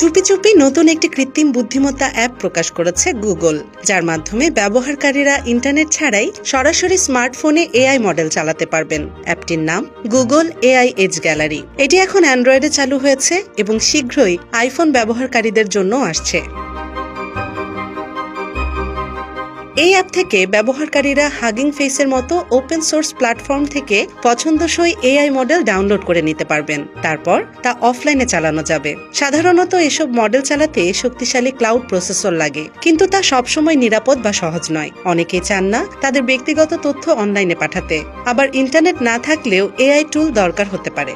চুপি চুপি নতুন একটি কৃত্রিম বুদ্ধিমত্তা অ্যাপ প্রকাশ করেছে গুগল, যার মাধ্যমে ব্যবহারকারীরা ইন্টারনেট ছাড়াই সরাসরি স্মার্টফোনে এআই মডেল চালাতে পারবেন। অ্যাপটির নাম গুগল এআই এজ গ্যালারি। এটি এখন অ্যান্ড্রয়েডে চালু হয়েছে এবং শীঘ্রই আইফোন ব্যবহারকারীদের জন্য আসছে। এই অ্যাপ থেকে ব্যবহারকারীরা হাগিং ফেসের মতো ওপেন সোর্স প্ল্যাটফর্ম থেকে পছন্দসই এআই মডেল ডাউনলোড করে নিতে পারবেন। তারপর তা অফলাইনে চালানো যাবে। সাধারণত এসব মডেল চালাতে শক্তিশালী ক্লাউড প্রসেসর লাগে, কিন্তু তা সবসময় নিরাপদ বা সহজ নয়। অনেকেই চান না তাদের ব্যক্তিগত তথ্য অনলাইনে পাঠাতে, আবার ইন্টারনেট না থাকলেও এআই টুল দরকার হতে পারে।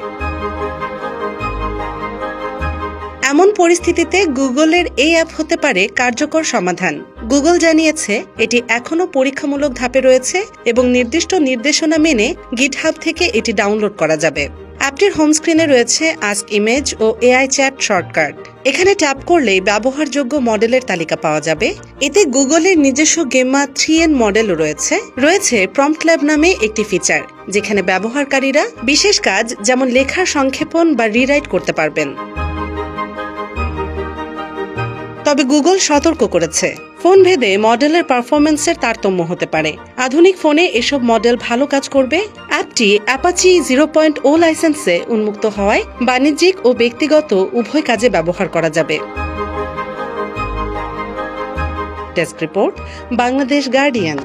এমন পরিস্থিতিতে গুগলের এই অ্যাপ হতে পারে কার্যকর সমাধান। গুগল জানিয়েছে এটি এখনও পরীক্ষামূলক ধাপে রয়েছে এবং নির্দিষ্ট নির্দেশনা মেনে গিটহাব থেকে এটি ডাউনলোড করা যাবে। অ্যাপটির হোম স্ক্রিনে রয়েছে আস্ক ইমেজ ও এআই চ্যাট শর্টকাট। এখানে ট্যাপ করলেই ব্যবহারযোগ্য মডেলের তালিকা পাওয়া যাবে। এতে গুগলের নিজস্ব গেমা 3n মডেলও রয়েছে প্রম্পট ল্যাব নামে একটি ফিচার, যেখানে ব্যবহারকারীরা বিশেষ কাজ যেমন লেখার সংক্ষেপণ বা রিরাইট করতে পারবেন। তবে গুগল সতর্ক করেছে, ফোন ভেদে মডেলের পারফরম্যান্সের তারতম্য হতে পারে। আধুনিক ফোনে এসব মডেল ভালো কাজ করবে। অ্যাপটি অ্যাপাচি 0.0 লাইসেন্সে উন্মুক্ত হওয়ায় বাণিজ্যিক ও ব্যক্তিগত উভয় কাজে ব্যবহার করা যাবে। Desk report, Bangladesh guardian.